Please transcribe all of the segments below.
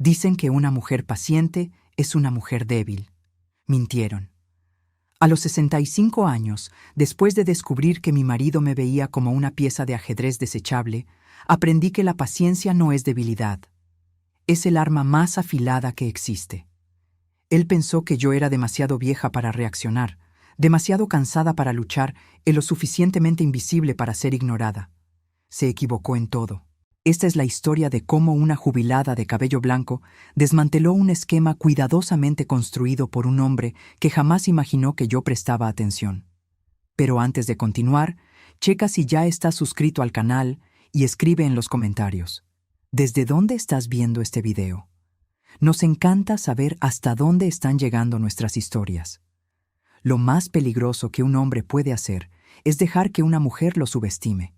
Dicen que una mujer paciente es una mujer débil. Mintieron. A los 65 años, después de descubrir que mi marido me veía como una pieza de ajedrez desechable, aprendí que la paciencia no es debilidad. Es el arma más afilada que existe. Él pensó que yo era demasiado vieja para reaccionar, demasiado cansada para luchar y lo suficientemente invisible para ser ignorada. Se equivocó en todo. Esta es la historia de cómo una jubilada de cabello blanco desmanteló un esquema cuidadosamente construido por un hombre que jamás imaginó que yo prestaba atención. Pero antes de continuar, checa si ya estás suscrito al canal y escribe en los comentarios: ¿desde dónde estás viendo este video? Nos encanta saber hasta dónde están llegando nuestras historias. Lo más peligroso que un hombre puede hacer es dejar que una mujer lo subestime.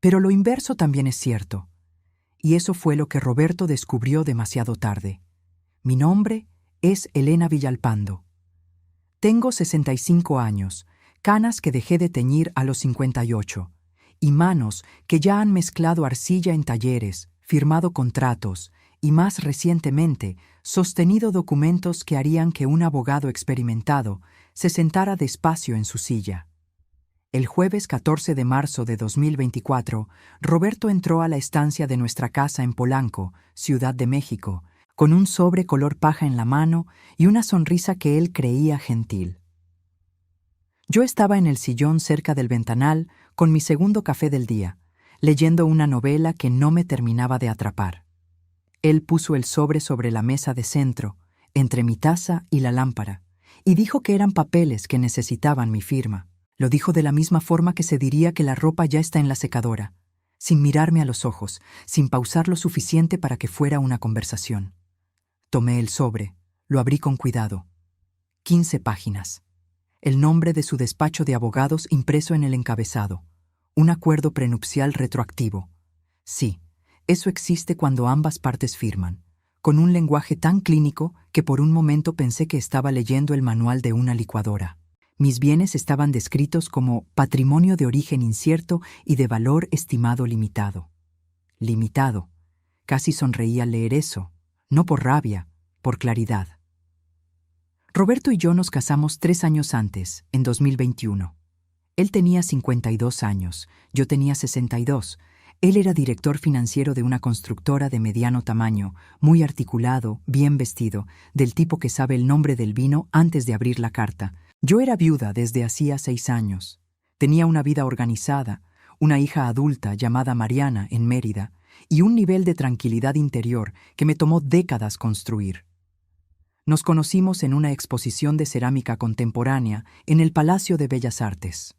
Pero lo inverso también es cierto. Y eso fue lo que Roberto descubrió demasiado tarde. Mi nombre es Elena Villalpando. Tengo 65 años, canas que dejé de teñir a los 58, y manos que ya han mezclado arcilla en talleres, firmado contratos y, más recientemente, sostenido documentos que harían que un abogado experimentado se sentara despacio en su silla. El jueves 14 de marzo de 2024, Roberto entró a la estancia de nuestra casa en Polanco, Ciudad de México, con un sobre color paja en la mano y una sonrisa que él creía gentil. Yo estaba en el sillón cerca del ventanal con mi segundo café del día, leyendo una novela que no me terminaba de atrapar. Él puso el sobre la mesa de centro, entre mi taza y la lámpara, y dijo que eran papeles que necesitaban mi firma. Lo dijo de la misma forma que se diría que la ropa ya está en la secadora, sin mirarme a los ojos, sin pausar lo suficiente para que fuera una conversación. Tomé el sobre, lo abrí con cuidado. 15 páginas. El nombre de su despacho de abogados impreso en el encabezado. Un acuerdo prenupcial retroactivo. Sí, eso existe cuando ambas partes firman, con un lenguaje tan clínico que por un momento pensé que estaba leyendo el manual de una licuadora. Mis bienes estaban descritos como patrimonio de origen incierto y de valor estimado limitado. Limitado. Casi sonreí al leer eso, no por rabia, por claridad. Roberto y yo nos casamos 3 años antes, en 2021. Él tenía 52 años, yo tenía 62. Él era director financiero de una constructora de mediano tamaño, muy articulado, bien vestido, del tipo que sabe el nombre del vino antes de abrir la carta. Yo era viuda desde hacía 6 años. Tenía una vida organizada, una hija adulta llamada Mariana en Mérida y un nivel de tranquilidad interior que me tomó décadas construir. Nos conocimos en una exposición de cerámica contemporánea en el Palacio de Bellas Artes.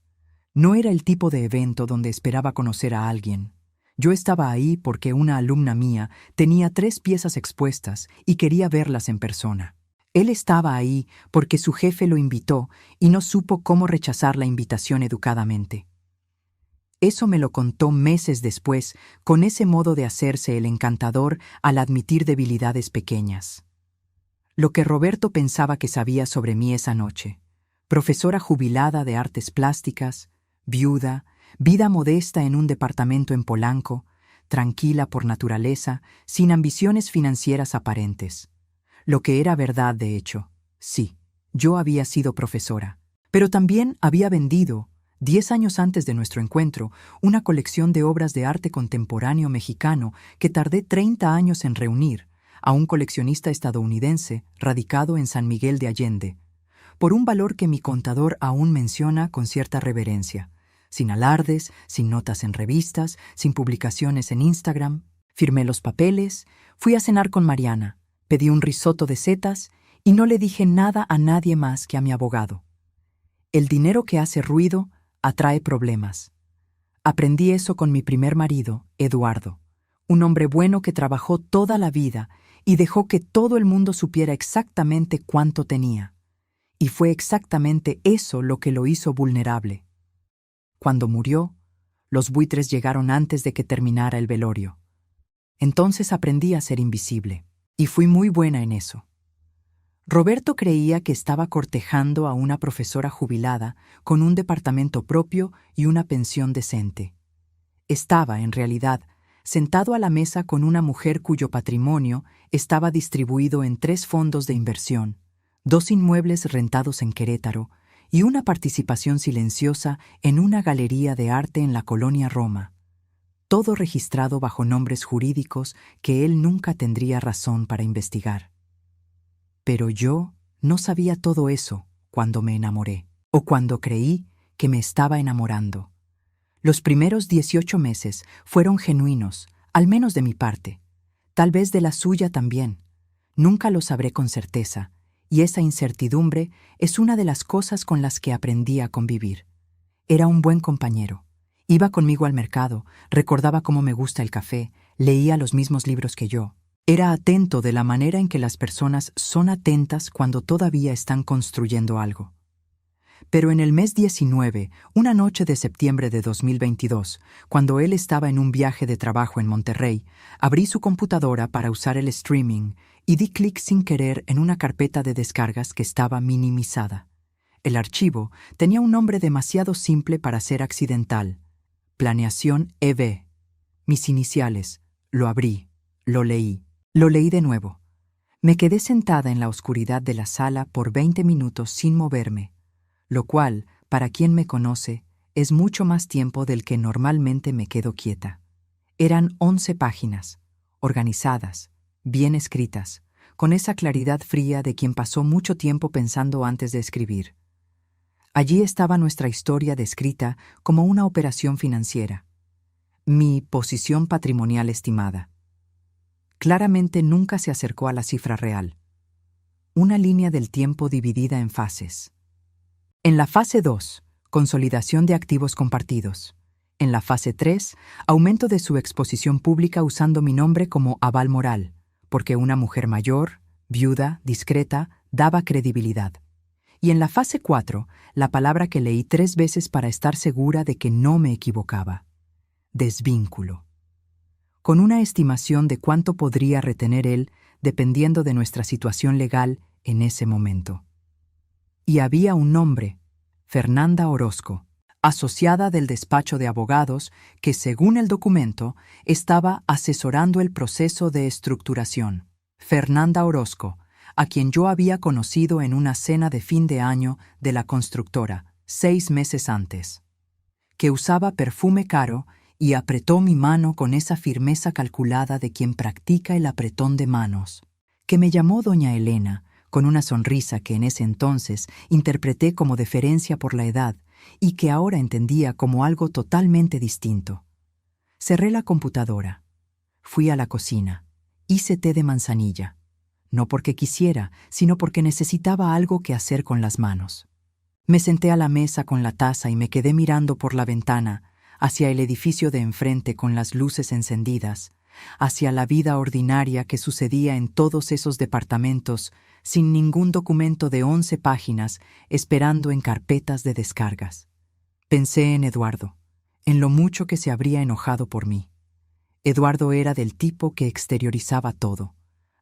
No era el tipo de evento donde esperaba conocer a alguien. Yo estaba ahí porque una alumna mía tenía 3 piezas expuestas y quería verlas en persona. Él estaba ahí porque su jefe lo invitó y no supo cómo rechazar la invitación educadamente. Eso me lo contó meses después, con ese modo de hacerse el encantador al admitir debilidades pequeñas. Lo que Roberto pensaba que sabía sobre mí esa noche: profesora jubilada de artes plásticas, viuda, vida modesta en un departamento en Polanco, tranquila por naturaleza, sin ambiciones financieras aparentes. Lo que era verdad, de hecho, sí, yo había sido profesora, pero también había vendido, 10 años antes de nuestro encuentro, una colección de obras de arte contemporáneo mexicano que tardé 30 años en reunir, a un coleccionista estadounidense radicado en San Miguel de Allende, por un valor que mi contador aún menciona con cierta reverencia, sin alardes, sin notas en revistas, sin publicaciones en Instagram. Firmé los papeles, fui a cenar con Mariana, pedí un risotto de setas y no le dije nada a nadie más que a mi abogado. El dinero que hace ruido atrae problemas. Aprendí eso con mi primer marido, Eduardo, un hombre bueno que trabajó toda la vida y dejó que todo el mundo supiera exactamente cuánto tenía. Y fue exactamente eso lo que lo hizo vulnerable. Cuando murió, los buitres llegaron antes de que terminara el velorio. Entonces aprendí a ser invisible, y fui muy buena en eso. Roberto creía que estaba cortejando a una profesora jubilada con un departamento propio y una pensión decente. Estaba, en realidad, sentado a la mesa con una mujer cuyo patrimonio estaba distribuido en 3 fondos de inversión, 2 inmuebles rentados en Querétaro y una participación silenciosa en una galería de arte en la colonia Roma, todo registrado bajo nombres jurídicos que él nunca tendría razón para investigar. Pero yo no sabía todo eso cuando me enamoré, o cuando creí que me estaba enamorando. Los primeros 18 meses fueron genuinos, al menos de mi parte, tal vez de la suya también. Nunca lo sabré con certeza, y esa incertidumbre es una de las cosas con las que aprendí a convivir. Era un buen compañero. Iba conmigo al mercado, recordaba cómo me gusta el café, leía los mismos libros que yo. Era atento de la manera en que las personas son atentas cuando todavía están construyendo algo. Pero en el mes 19, una noche de septiembre de 2022, cuando él estaba en un viaje de trabajo en Monterrey, abrí su computadora para usar el streaming y di clic sin querer en una carpeta de descargas que estaba minimizada. El archivo tenía un nombre demasiado simple para ser accidental. Planeación EV. Mis iniciales. Lo abrí. Lo leí. Lo leí de nuevo. Me quedé sentada en la oscuridad de la sala por 20 minutos sin moverme, lo cual, para quien me conoce, es mucho más tiempo del que normalmente me quedo quieta. Eran 11 páginas, organizadas, bien escritas, con esa claridad fría de quien pasó mucho tiempo pensando antes de escribir. Allí estaba nuestra historia descrita como una operación financiera, mi posición patrimonial estimada. Claramente nunca se acercó a la cifra real. Una línea del tiempo dividida en fases. En la fase 2, consolidación de activos compartidos. En la fase 3, aumento de su exposición pública usando mi nombre como aval moral, porque una mujer mayor, viuda, discreta, daba credibilidad. Y en la fase 4, la palabra que leí 3 veces para estar segura de que no me equivocaba. Desvínculo. Con una estimación de cuánto podría retener él dependiendo de nuestra situación legal en ese momento. Y había un nombre, Fernanda Orozco, asociada del despacho de abogados que, según el documento, estaba asesorando el proceso de estructuración. Fernanda Orozco, a quien yo había conocido en una cena de fin de año de la constructora 6 meses antes, que usaba perfume caro y apretó mi mano con esa firmeza calculada de quien practica el apretón de manos, que me llamó doña Elena, con una sonrisa que en ese entonces interpreté como deferencia por la edad y que ahora entendía como algo totalmente distinto. Cerré la computadora. Fui a la cocina. Hice té de manzanilla. No porque quisiera, sino porque necesitaba algo que hacer con las manos. Me senté a la mesa con la taza y me quedé mirando por la ventana, hacia el edificio de enfrente con las luces encendidas, hacia la vida ordinaria que sucedía en todos esos departamentos, sin ningún documento de 11 páginas, esperando en carpetas de descargas. Pensé en Eduardo, en lo mucho que se habría enojado por mí. Eduardo era del tipo que exteriorizaba todo.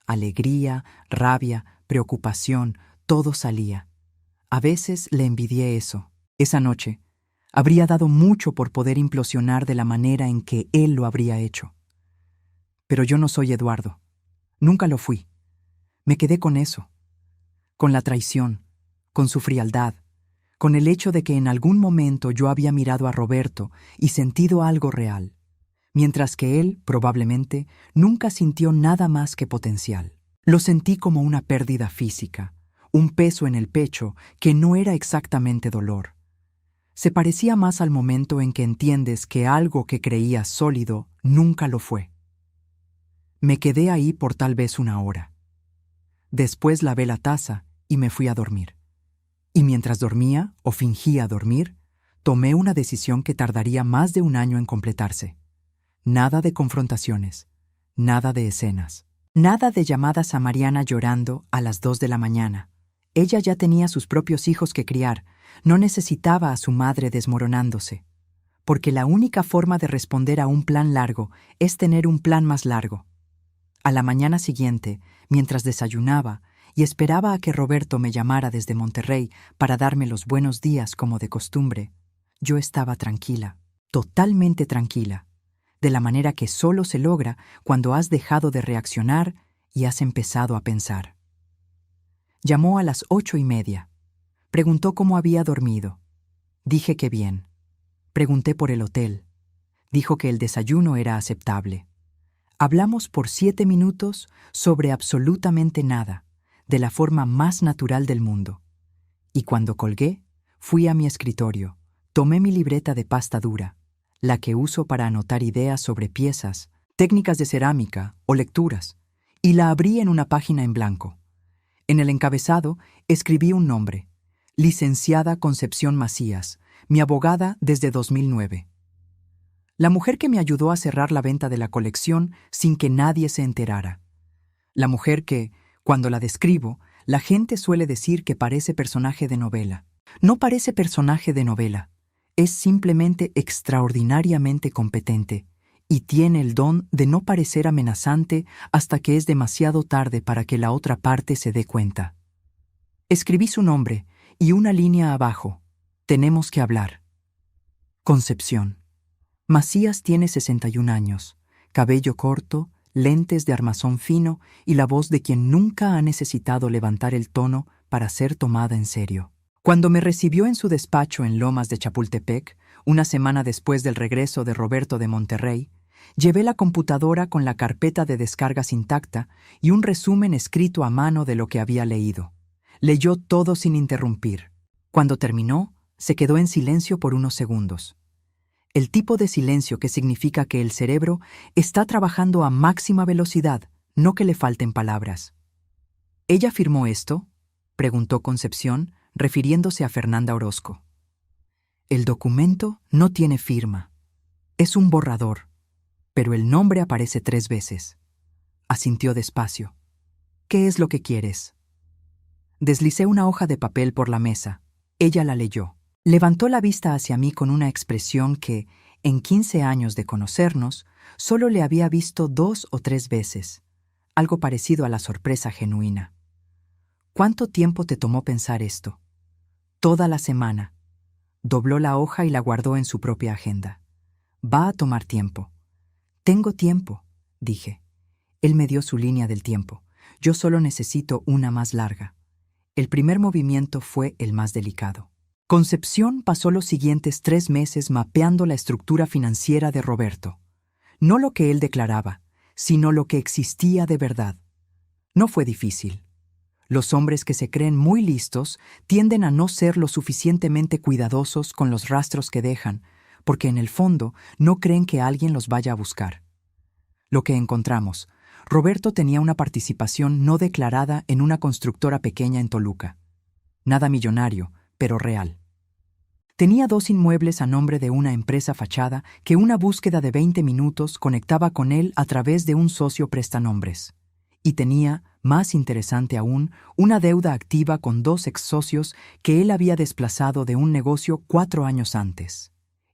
Alegría, rabia, preocupación, todo salía. A veces le envidié eso. Esa noche, habría dado mucho por poder implosionar de la manera en que él lo habría hecho. Pero yo no soy Eduardo. Nunca lo fui. Me quedé con eso. Con la traición, con su frialdad, con el hecho de que en algún momento yo había mirado a Roberto y sentido algo real, mientras que él, probablemente, nunca sintió nada más que potencial. Lo sentí como una pérdida física, un peso en el pecho que no era exactamente dolor. Se parecía más al momento en que entiendes que algo que creías sólido nunca lo fue. Me quedé ahí por tal vez 1 hora. Después lavé la taza y me fui a dormir. Y mientras dormía, o fingía dormir, tomé una decisión que tardaría más de 1 año en completarse. Nada de confrontaciones, nada de escenas, nada de llamadas a Mariana llorando a las 2 de la mañana. Ella ya tenía sus propios hijos que criar, no necesitaba a su madre desmoronándose. Porque la única forma de responder a un plan largo es tener un plan más largo. A la mañana siguiente, mientras desayunaba y esperaba a que Roberto me llamara desde Monterrey para darme los buenos días como de costumbre, yo estaba tranquila, totalmente tranquila. de la manera que solo se logra cuando has dejado de reaccionar y has empezado a pensar. Llamó a las 8:30. Preguntó cómo había dormido. Dije que bien. Pregunté por el hotel. Dijo que el desayuno era aceptable. Hablamos por 7 minutos sobre absolutamente nada, de la forma más natural del mundo. Y cuando colgué, fui a mi escritorio, tomé mi libreta de pasta dura, la que uso para anotar ideas sobre piezas, técnicas de cerámica o lecturas, y la abrí en una página en blanco. En el encabezado escribí un nombre: Licenciada Concepción Macías, mi abogada desde 2009. La mujer que me ayudó a cerrar la venta de la colección sin que nadie se enterara. La mujer que, cuando la describo, la gente suele decir que parece personaje de novela. No parece personaje de novela. Es simplemente extraordinariamente competente y tiene el don de no parecer amenazante hasta que es demasiado tarde para que la otra parte se dé cuenta. Escribí su nombre y una línea abajo: tenemos que hablar. Concepción. Macías tiene 61 años, cabello corto, lentes de armazón fino y la voz de quien nunca ha necesitado levantar el tono para ser tomada en serio. Cuando me recibió en su despacho en Lomas de Chapultepec, una semana después del regreso de Roberto de Monterrey, llevé la computadora con la carpeta de descargas intacta y un resumen escrito a mano de lo que había leído. Leyó todo sin interrumpir. Cuando terminó, se quedó en silencio por unos segundos. El tipo de silencio que significa que el cerebro está trabajando a máxima velocidad, no que le falten palabras. ¿Ella firmó esto?, preguntó Concepción, refiriéndose a Fernanda Orozco. El documento no tiene firma. Es un borrador, pero el nombre aparece 3 veces. Asintió despacio. ¿Qué es lo que quieres? Deslicé una hoja de papel por la mesa. Ella la leyó. Levantó la vista hacia mí con una expresión que, en 15 años de conocernos, solo le había visto 2 o 3 veces, algo parecido a la sorpresa genuina. ¿Cuánto tiempo te tomó pensar esto? Toda la semana. Dobló la hoja y la guardó en su propia agenda. Va a tomar tiempo. Tengo tiempo, dije. Él me dio su línea del tiempo. Yo solo necesito una más larga. El primer movimiento fue el más delicado. Concepción pasó los siguientes 3 meses mapeando la estructura financiera de Roberto. No lo que él declaraba, sino lo que existía de verdad. No fue difícil. Los hombres que se creen muy listos tienden a no ser lo suficientemente cuidadosos con los rastros que dejan, porque en el fondo no creen que alguien los vaya a buscar. Lo que encontramos: Roberto tenía una participación no declarada en una constructora pequeña en Toluca. Nada millonario, pero real. Tenía 2 inmuebles a nombre de una empresa fachada que una búsqueda de 20 minutos conectaba con él a través de un socio prestanombres. Y tenía, más interesante aún, una deuda activa con 2 ex-socios que él había desplazado de un negocio 4 años antes,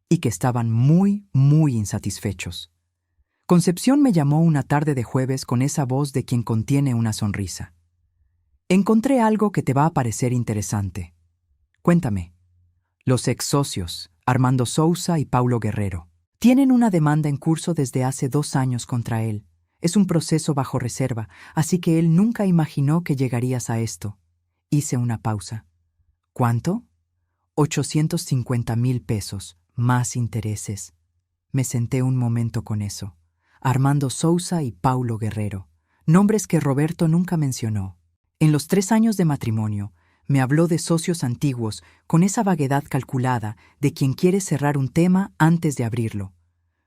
y que estaban muy, muy insatisfechos. Concepción me llamó una tarde de jueves con esa voz de quien contiene una sonrisa. Encontré algo que te va a parecer interesante. Cuéntame. Los ex-socios, Armando Sousa y Paulo Guerrero, tienen una demanda en curso desde hace 2 años contra él. Es un proceso bajo reserva, así que él nunca imaginó que llegarías a esto. Hice una pausa. ¿Cuánto? 850,000 pesos, más intereses. Me senté un momento con eso. Armando Sousa y Paulo Guerrero, nombres que Roberto nunca mencionó. En los 3 años de matrimonio, me habló de socios antiguos con esa vaguedad calculada de quien quiere cerrar un tema antes de abrirlo.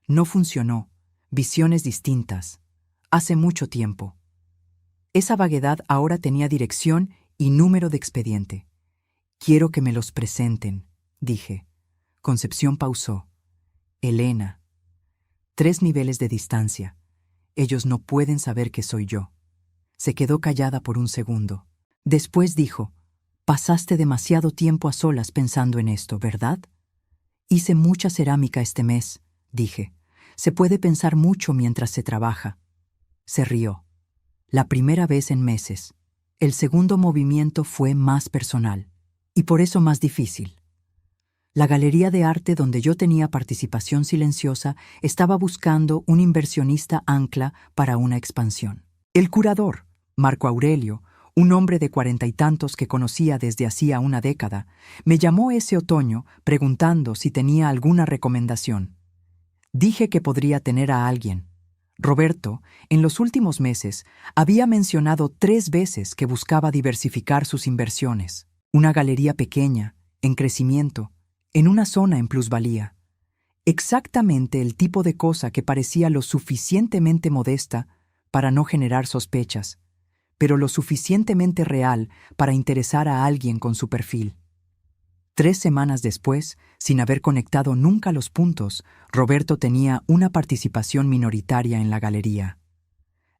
No funcionó. Visiones distintas. Hace mucho tiempo. Esa vaguedad ahora tenía dirección y número de expediente. Quiero que me los presenten, dije. Concepción pausó. Elena. 3 niveles de distancia. Ellos no pueden saber que soy yo. Se quedó callada por un segundo. Después dijo: pasaste demasiado tiempo a solas pensando en esto, ¿verdad? Hice mucha cerámica este mes, dije. Se puede pensar mucho mientras se trabaja. Se rió. La primera vez en meses. El segundo movimiento fue más personal, y por eso más difícil. La galería de arte donde yo tenía participación silenciosa estaba buscando un inversionista ancla para una expansión. El curador, Marco Aurelio, un hombre de 40 y tantos que conocía desde hacía una década, me llamó ese otoño preguntando si tenía alguna recomendación. Dije que podría tener a alguien. Roberto, en los últimos meses, había mencionado 3 veces que buscaba diversificar sus inversiones. Una galería pequeña, en crecimiento, en una zona en plusvalía. Exactamente el tipo de cosa que parecía lo suficientemente modesta para no generar sospechas, pero lo suficientemente real para interesar a alguien con su perfil. 3 semanas después, sin haber conectado nunca los puntos, Roberto tenía una participación minoritaria en la galería.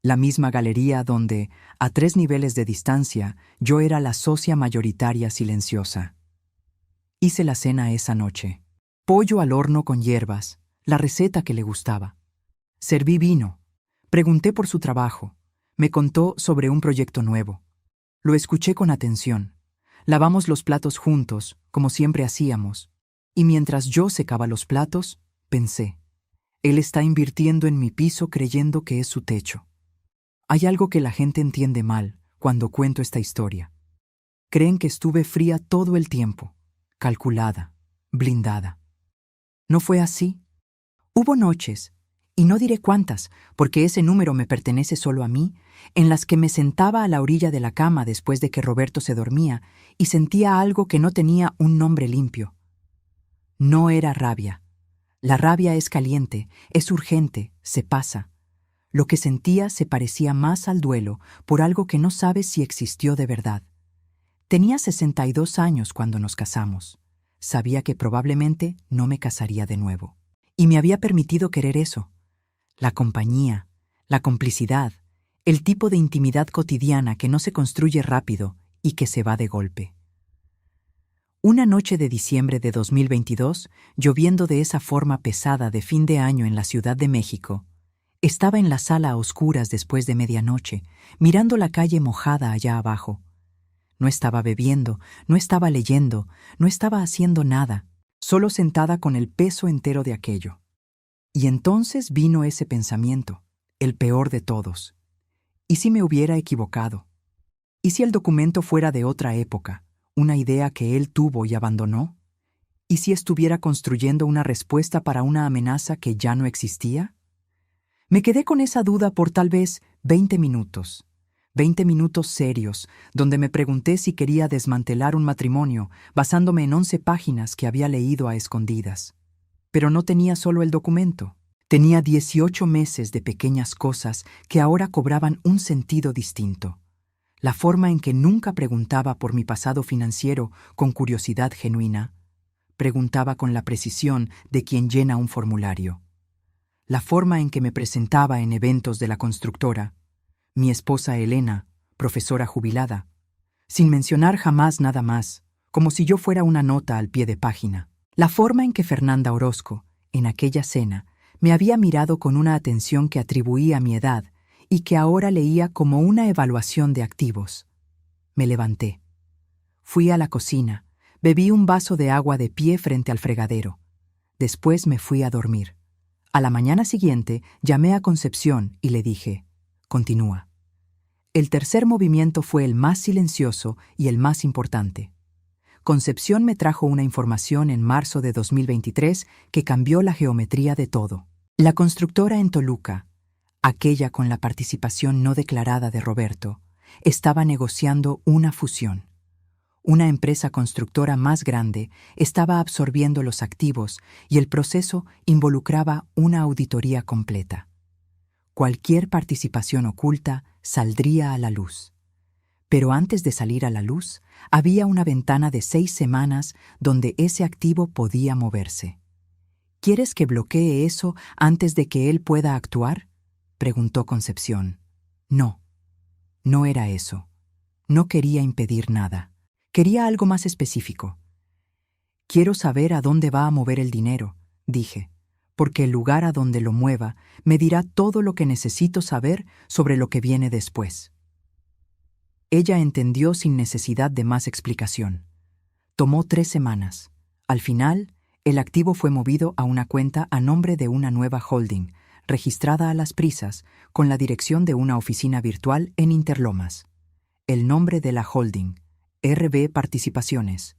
La misma galería donde, a 3 niveles de distancia, yo era la socia mayoritaria silenciosa. Hice la cena esa noche. Pollo al horno con hierbas, la receta que le gustaba. Serví vino. Pregunté por su trabajo. Me contó sobre un proyecto nuevo. Lo escuché con atención. Lavamos los platos juntos, como siempre hacíamos. Y mientras yo secaba los platos, pensé, él está invirtiendo en mi piso creyendo que es su techo. Hay algo que la gente entiende mal cuando cuento esta historia. Creen que estuve fría todo el tiempo, calculada, blindada. No fue así. Hubo noches, y no diré cuántas, porque ese número me pertenece solo a mí, en las que me sentaba a la orilla de la cama después de que Roberto se dormía y sentía algo que no tenía un nombre limpio. No era rabia. La rabia es caliente, es urgente, se pasa. Lo que sentía se parecía más al duelo por algo que no sabes si existió de verdad. Tenía 62 años cuando nos casamos. Sabía que probablemente no me casaría de nuevo. Y me había permitido querer eso. La compañía, la complicidad, el tipo de intimidad cotidiana que no se construye rápido y que se va de golpe. Una noche de diciembre de 2022, lloviendo de esa forma pesada de fin de año en la Ciudad de México, estaba en la sala a oscuras después de medianoche, mirando la calle mojada allá abajo. No estaba bebiendo, no estaba leyendo, no estaba haciendo nada, solo sentada con el peso entero de aquello. Y entonces vino ese pensamiento, el peor de todos. ¿Y si me hubiera equivocado? ¿Y si el documento fuera de otra época, una idea que él tuvo y abandonó? ¿Y si estuviera construyendo una respuesta para una amenaza que ya no existía? Me quedé con esa duda por tal vez 20 minutos. 20 minutos serios, donde me pregunté si quería desmantelar un matrimonio basándome en 11 páginas que había leído a escondidas. Pero no tenía solo el documento. Tenía 18 meses de pequeñas cosas que ahora cobraban un sentido distinto. La forma en que nunca preguntaba por mi pasado financiero con curiosidad genuina. Preguntaba con la precisión de quien llena un formulario. La forma en que me presentaba en eventos de la constructora. Mi esposa Elena, profesora jubilada. Sin mencionar jamás nada más, como si yo fuera una nota al pie de página. La forma en que Fernanda Orozco, en aquella cena, me había mirado con una atención que atribuía a mi edad y que ahora leía como una evaluación de activos. Me levanté. Fui a la cocina, bebí un vaso de agua de pie frente al fregadero. Después me fui a dormir. A la mañana siguiente llamé a Concepción y le dije, continúa. El tercer movimiento fue el más silencioso y el más importante. Concepción me trajo una información en marzo de 2023 que cambió la geometría de todo. La constructora en Toluca, aquella con la participación no declarada de Roberto, estaba negociando una fusión. Una empresa constructora más grande estaba absorbiendo los activos y el proceso involucraba una auditoría completa. Cualquier participación oculta saldría a la luz. Pero antes de salir a la luz, había una ventana de 6 semanas donde ese activo podía moverse. ¿Quieres que bloquee eso antes de que él pueda actuar?, preguntó Concepción. No, no era eso. No quería impedir nada. Quería algo más específico. Quiero saber a dónde va a mover el dinero, dije, porque el lugar a donde lo mueva me dirá todo lo que necesito saber sobre lo que viene después. Ella entendió sin necesidad de más explicación. Tomó 3 semanas. Al final, el activo fue movido a una cuenta a nombre de una nueva holding, registrada a las prisas, con la dirección de una oficina virtual en Interlomas. El nombre de la holding: RB Participaciones.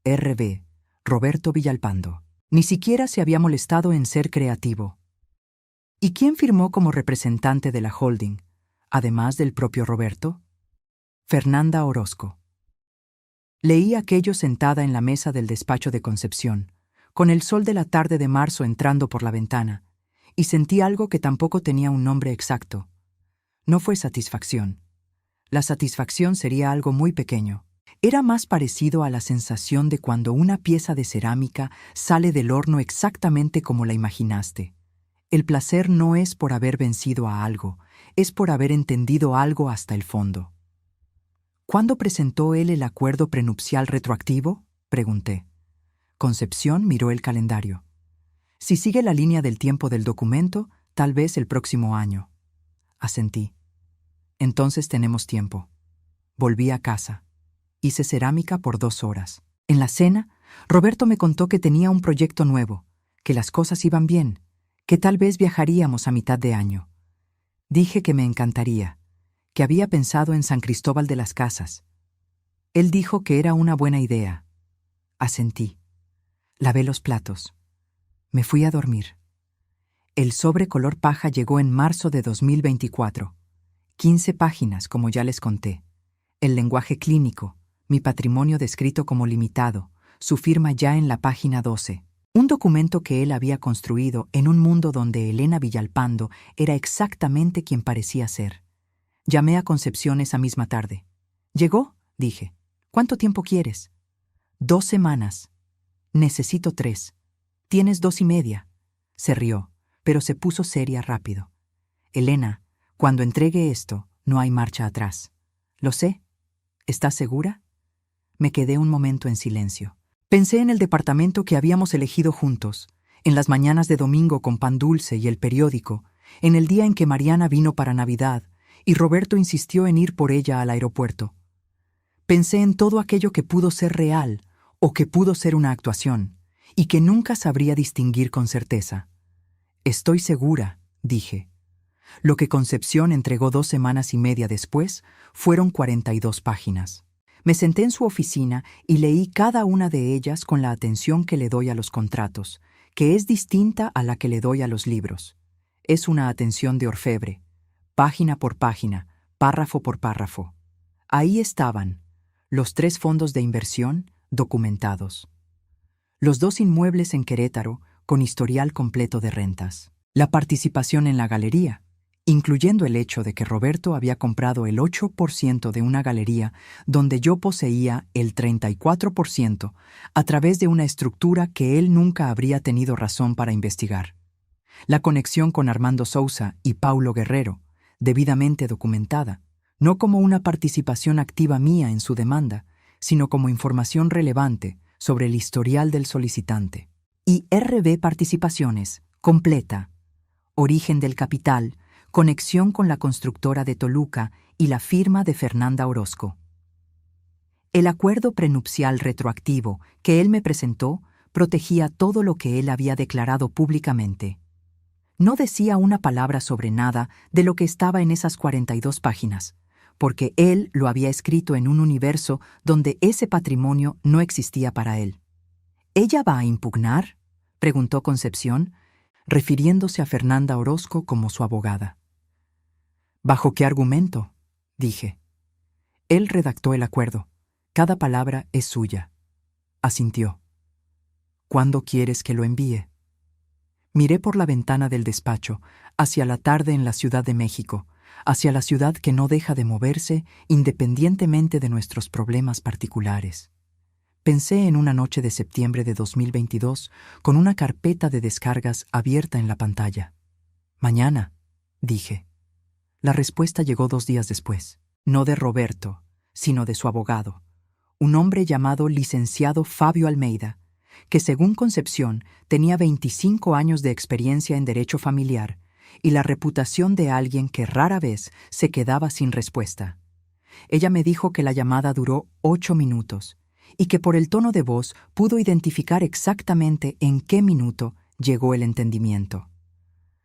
RB, Roberto Villalpando. Ni siquiera se había molestado en ser creativo. ¿Y quién firmó como representante de la holding, además del propio Roberto? Fernanda Orozco. Leí aquello sentada en la mesa del despacho de Concepción, con el sol de la tarde de marzo entrando por la ventana, y sentí algo que tampoco tenía un nombre exacto. No fue satisfacción. La satisfacción sería algo muy pequeño. Era más parecido a la sensación de cuando una pieza de cerámica sale del horno exactamente como la imaginaste. El placer no es por haber vencido a algo, es por haber entendido algo hasta el fondo. ¿Cuándo presentó él el acuerdo prenupcial retroactivo?, pregunté. Concepción miró el calendario. Si sigue la línea del tiempo del documento, tal vez el próximo año. Asentí. Entonces tenemos tiempo. Volví a casa. Hice cerámica por 2 horas. En la cena, Roberto me contó que tenía un proyecto nuevo, que las cosas iban bien, que tal vez viajaríamos a mitad de año. Dije que me encantaría, que había pensado en San Cristóbal de las Casas. Él dijo que era una buena idea. Asentí. Lavé los platos. Me fui a dormir. El sobre color paja llegó en marzo de 2024. 15 páginas, como ya les conté. El lenguaje clínico, mi patrimonio descrito como limitado, su firma ya en la página 12. Un documento que él había construido en un mundo donde Elena Villalpando era exactamente quien parecía ser. Llamé a Concepción esa misma tarde. ¿Llegó?, dije. ¿Cuánto tiempo quieres? 2 semanas. Necesito 3. Tienes 2 y media. Se rió, pero se puso seria rápido. Elena, cuando entregue esto, no hay marcha atrás. Lo sé. ¿Estás segura? Me quedé un momento en silencio. Pensé en el departamento que habíamos elegido juntos, en las mañanas de domingo con pan dulce y el periódico, en el día en que Mariana vino para Navidad y Roberto insistió en ir por ella al aeropuerto. Pensé en todo aquello que pudo ser real o que pudo ser una actuación y que nunca sabría distinguir con certeza. Estoy segura, dije. Lo que Concepción entregó 2 semanas y media después fueron 42 páginas. Me senté en su oficina y leí cada una de ellas con la atención que le doy a los contratos, que es distinta a la que le doy a los libros. Es una atención de orfebre, página por página, párrafo por párrafo. Ahí estaban los 3 fondos de inversión documentados. Los 2 inmuebles en Querétaro con historial completo de rentas. La participación en la galería, incluyendo el hecho de que Roberto había comprado el 8% de una galería donde yo poseía el 34% a través de una estructura que él nunca habría tenido razón para investigar. La conexión con Armando Sousa y Paulo Guerrero, debidamente documentada, no como una participación activa mía en su demanda, sino como información relevante sobre el historial del solicitante. Y RB Participaciones, completa. Origen del capital, conexión con la constructora de Toluca y la firma de Fernanda Orozco. El acuerdo prenupcial retroactivo que él me presentó protegía todo lo que él había declarado públicamente. No decía una palabra sobre nada de lo que estaba en esas 42 páginas, porque él lo había escrito en un universo donde ese patrimonio no existía para él. ¿Ella va a impugnar?, preguntó Concepción, refiriéndose a Fernanda Orozco como su abogada. ¿Bajo qué argumento?, dije. Él redactó el acuerdo. Cada palabra es suya. Asintió. ¿Cuándo quieres que lo envíe? Miré por la ventana del despacho, hacia la tarde en la Ciudad de México, hacia la ciudad que no deja de moverse independientemente de nuestros problemas particulares. Pensé en una noche de septiembre de 2022 con una carpeta de descargas abierta en la pantalla. Mañana, dije. La respuesta llegó 2 días después, no de Roberto, sino de su abogado, un hombre llamado licenciado Fabio Almeida, que según Concepción tenía 25 años de experiencia en derecho familiar y la reputación de alguien que rara vez se quedaba sin respuesta. Ella me dijo que la llamada duró 8 minutos y que por el tono de voz pudo identificar exactamente en qué minuto llegó el entendimiento.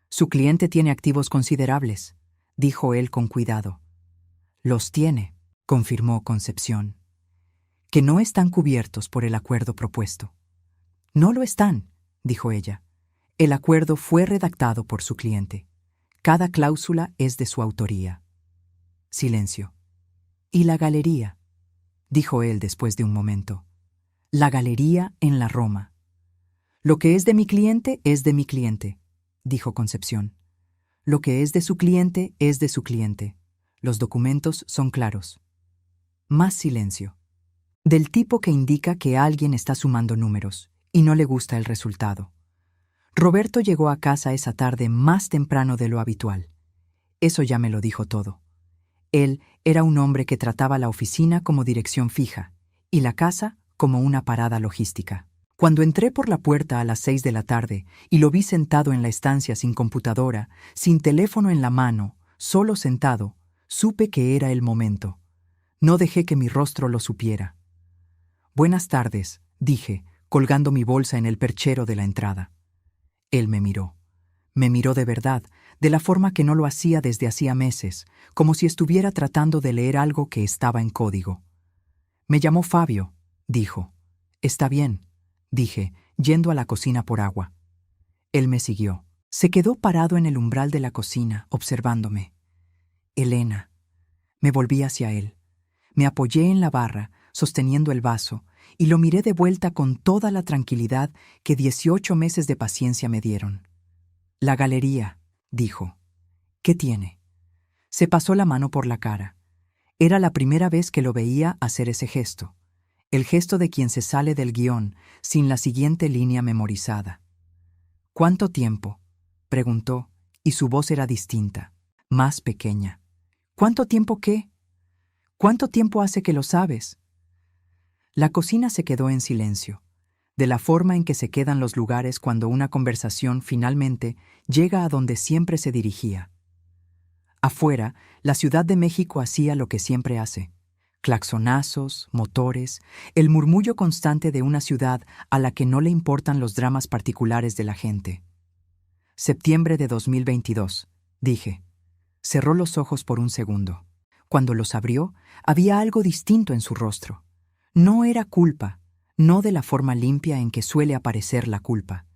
«Su cliente tiene activos considerables», dijo él con cuidado. «Los tiene», confirmó Concepción, «que no están cubiertos por el acuerdo propuesto». «No lo están», dijo ella. «El acuerdo fue redactado por su cliente. Cada cláusula es de su autoría». Silencio. «¿Y la galería?», dijo él después de un momento. «La galería en la Roma». «Lo que es de mi cliente es de mi cliente», dijo Concepción. «Lo que es de su cliente es de su cliente. Los documentos son claros». Más silencio. Del tipo que indica que alguien está sumando números y no le gusta el resultado. Roberto llegó a casa esa tarde más temprano de lo habitual. Eso ya me lo dijo todo. Él era un hombre que trataba la oficina como dirección fija y la casa como una parada logística. Cuando entré por la puerta a las 6 de la tarde y lo vi sentado en la estancia sin computadora, sin teléfono en la mano, solo sentado, supe que era el momento. No dejé que mi rostro lo supiera. «Buenas tardes», dije, colgando mi bolsa en el perchero de la entrada. Él me miró. Me miró de verdad, de la forma que no lo hacía desde hacía meses, como si estuviera tratando de leer algo que estaba en código. «Me llamó Fabio», dijo. «Está bien», dije, yendo a la cocina por agua. Él me siguió. Se quedó parado en el umbral de la cocina, observándome. «Elena». Me volví hacia él. Me apoyé en la barra, sosteniendo el vaso, y lo miré de vuelta con toda la tranquilidad que 18 meses de paciencia me dieron. «La galería», dijo. «¿Qué tiene?». Se pasó la mano por la cara. Era la primera vez que lo veía hacer ese gesto. El gesto de quien se sale del guión sin la siguiente línea memorizada. «¿Cuánto tiempo?», preguntó, y su voz era distinta, más pequeña. «¿Cuánto tiempo qué? ¿Cuánto tiempo hace que lo sabes?». La cocina se quedó en silencio, de la forma en que se quedan los lugares cuando una conversación finalmente llega a donde siempre se dirigía. Afuera, la Ciudad de México hacía lo que siempre hace. Claxonazos, motores, el murmullo constante de una ciudad a la que no le importan los dramas particulares de la gente. «Septiembre de 2022», dije. Cerró los ojos por un segundo. Cuando los abrió, había algo distinto en su rostro. No era culpa, no de la forma limpia en que suele aparecer la culpa.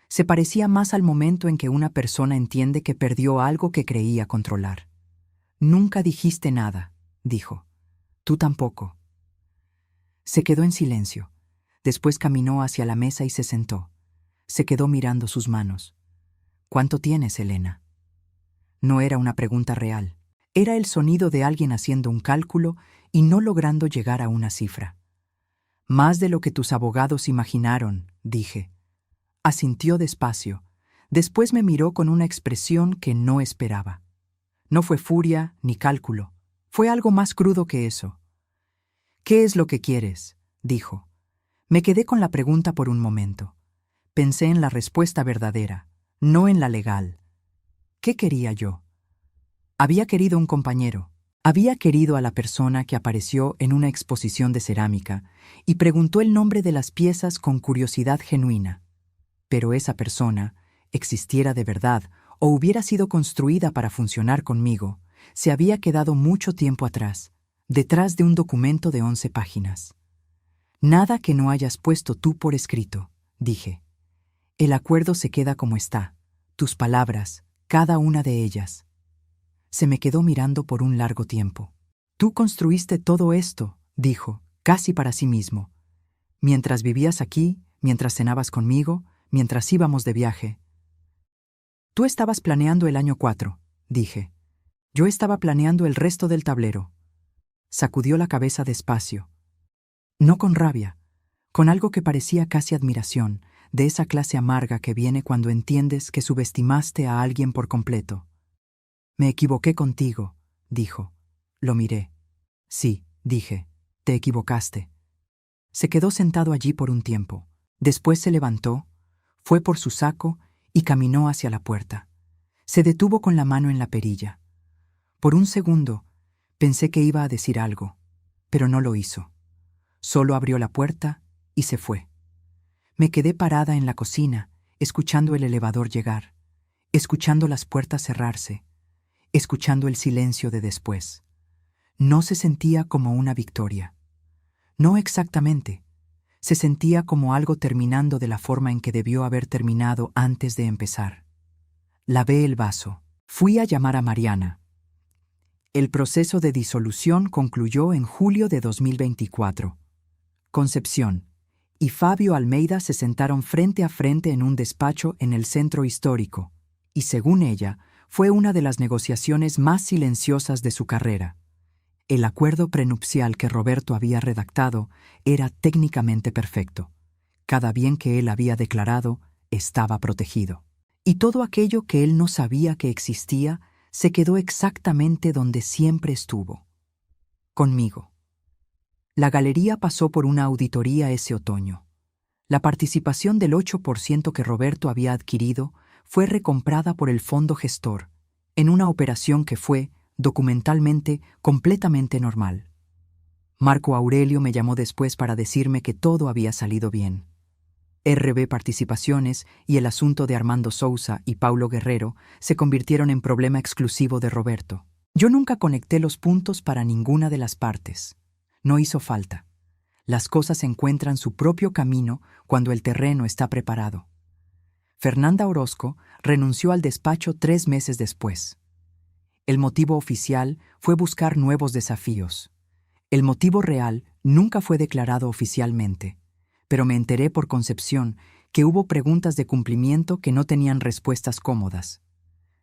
Se parecía más al momento en que una persona entiende que perdió algo que creía controlar. «Nunca dijiste nada», dijo. «Tú tampoco». Se quedó en silencio. Después caminó hacia la mesa y se sentó. Se quedó mirando sus manos. «¿Cuánto tienes, Elena?». No era una pregunta real. Era el sonido de alguien haciendo un cálculo y no logrando llegar a una cifra. «Más de lo que tus abogados imaginaron», dije. Asintió despacio. Después me miró con una expresión que no esperaba. No fue furia ni cálculo. Fue algo más crudo que eso. «¿Qué es lo que quieres?», dijo. Me quedé con la pregunta por un momento. Pensé en la respuesta verdadera, no en la legal. ¿Qué quería yo? Había querido un compañero. Había querido a la persona que apareció en una exposición de cerámica y preguntó el nombre de las piezas con curiosidad genuina. Pero esa persona, existiera de verdad o hubiera sido construida para funcionar conmigo, se había quedado mucho tiempo atrás, detrás de un documento de 11 páginas. «Nada que no hayas puesto tú por escrito», dije. «El acuerdo se queda como está, tus palabras, cada una de ellas». Se me quedó mirando por un largo tiempo. «Tú construiste todo esto», dijo, casi para sí mismo. «Mientras vivías aquí, mientras cenabas conmigo, mientras íbamos de viaje». «Tú estabas planeando el año 4», dije. «Yo estaba planeando el resto del tablero». Sacudió la cabeza despacio. No con rabia, con algo que parecía casi admiración, de esa clase amarga que viene cuando entiendes que subestimaste a alguien por completo. «Me equivoqué contigo», dijo. Lo miré. «Sí», dije, «te equivocaste». Se quedó sentado allí por un tiempo. Después se levantó, fue por su saco y caminó hacia la puerta. Se detuvo con la mano en la perilla. Por un segundo pensé que iba a decir algo, pero no lo hizo. Solo abrió la puerta y se fue. Me quedé parada en la cocina, escuchando el elevador llegar, escuchando las puertas cerrarse, escuchando el silencio de después. No se sentía como una victoria. No exactamente. Se sentía como algo terminando de la forma en que debió haber terminado antes de empezar. Lavé el vaso. Fui a llamar a Mariana. El proceso de disolución concluyó en julio de 2024. Concepción y Fabio Almeida se sentaron frente a frente en un despacho en el centro histórico, y según ella, fue una de las negociaciones más silenciosas de su carrera. El acuerdo prenupcial que Roberto había redactado era técnicamente perfecto. Cada bien que él había declarado estaba protegido. Y todo aquello que él no sabía que existía se quedó exactamente donde siempre estuvo. Conmigo. La galería pasó por una auditoría ese otoño. La participación del 8% que Roberto había adquirido fue recomprada por el fondo gestor, en una operación que fue, documentalmente, completamente normal. Marco Aurelio me llamó después para decirme que todo había salido bien. RB Participaciones y el asunto de Armando Sousa y Paulo Guerrero se convirtieron en problema exclusivo de Roberto. Yo nunca conecté los puntos para ninguna de las partes. No hizo falta. Las cosas encuentran su propio camino cuando el terreno está preparado. Fernanda Orozco renunció al despacho 3 meses después. El motivo oficial fue buscar nuevos desafíos. El motivo real nunca fue declarado oficialmente, pero me enteré por Concepción que hubo preguntas de cumplimiento que no tenían respuestas cómodas.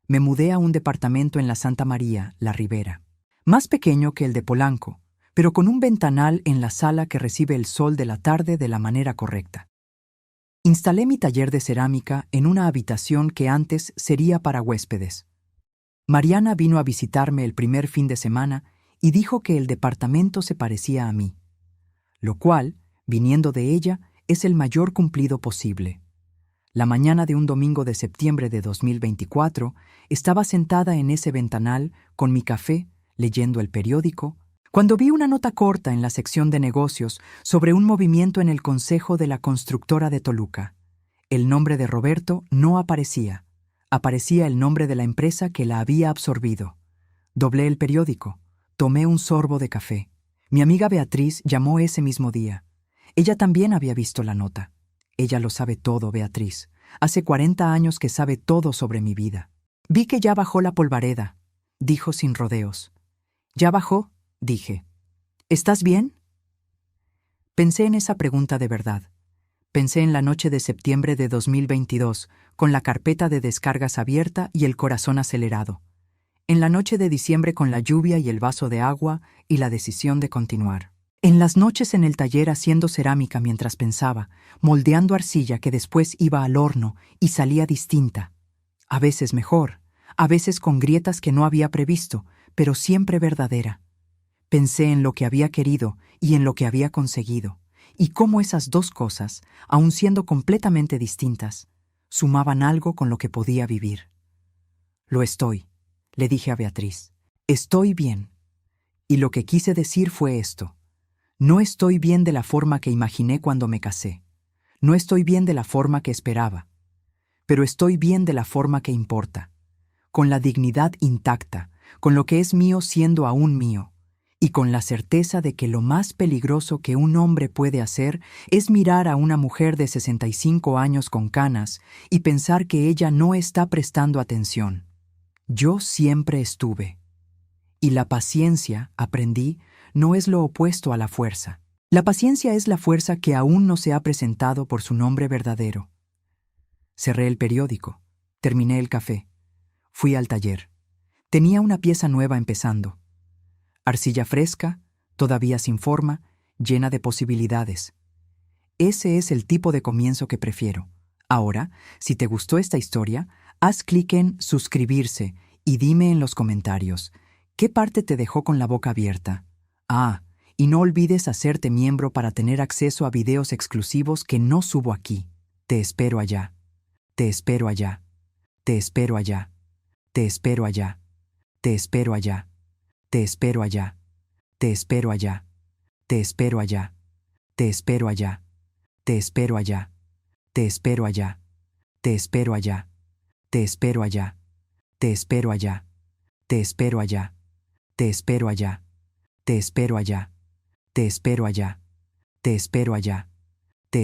Me mudé a un departamento en la Santa María, La Ribera, más pequeño que el de Polanco, pero con un ventanal en la sala que recibe el sol de la tarde de la manera correcta. Instalé mi taller de cerámica en una habitación que antes sería para huéspedes. Mariana vino a visitarme el primer fin de semana y dijo que el departamento se parecía a mí, lo cual, viniendo de ella, es el mayor cumplido posible. La mañana de un domingo de septiembre de 2024, estaba sentada en ese ventanal con mi café, leyendo el periódico, cuando vi una nota corta en la sección de negocios sobre un movimiento en el consejo de la constructora de Toluca. El nombre de Roberto no aparecía. Aparecía el nombre de la empresa que la había absorbido. Doblé el periódico. Tomé un sorbo de café. Mi amiga Beatriz llamó ese mismo día. Ella también había visto la nota. Ella lo sabe todo, Beatriz. Hace 40 años que sabe todo sobre mi vida. Vi que ya bajó la polvareda, dijo sin rodeos. ¿Ya bajó?, dije. ¿Estás bien? Pensé en esa pregunta de verdad. Pensé en la noche de septiembre de 2022, con la carpeta de descargas abierta y el corazón acelerado. En la noche de diciembre con la lluvia y el vaso de agua y la decisión de continuar. En las noches en el taller haciendo cerámica mientras pensaba, moldeando arcilla que después iba al horno y salía distinta. A veces mejor, a veces con grietas que no había previsto, pero siempre verdadera. Pensé en lo que había querido y en lo que había conseguido, y cómo esas dos cosas, aun siendo completamente distintas, sumaban algo con lo que podía vivir. Lo estoy, le dije a Beatriz. Estoy bien. Y lo que quise decir fue esto. No estoy bien de la forma que imaginé cuando me casé. No estoy bien de la forma que esperaba. Pero estoy bien de la forma que importa. Con la dignidad intacta, con lo que es mío siendo aún mío, y con la certeza de que lo más peligroso que un hombre puede hacer es mirar a una mujer de 65 años con canas y pensar que ella no está prestando atención. Yo siempre estuve. Y la paciencia, aprendí, no es lo opuesto a la fuerza. La paciencia es la fuerza que aún no se ha presentado por su nombre verdadero. Cerré el periódico. Terminé el café. Fui al taller. Tenía una pieza nueva empezando. Arcilla fresca, todavía sin forma, llena de posibilidades. Ese es el tipo de comienzo que prefiero. Ahora, si te gustó esta historia, haz clic en suscribirse y dime en los comentarios, ¿qué parte te dejó con la boca abierta? Y no olvides hacerte miembro para tener acceso a videos exclusivos que no subo aquí. Te espero allá. Te espero allá. Te espero allá. Te espero allá. Te espero allá. Te espero allá. Te espero allá. Te espero allá. Te espero allá. Te espero allá. Te espero allá. Te espero allá. Te espero allá. Te espero allá. Te espero allá. Te espero allá. Te espero allá. Te espero allá. Te espero allá.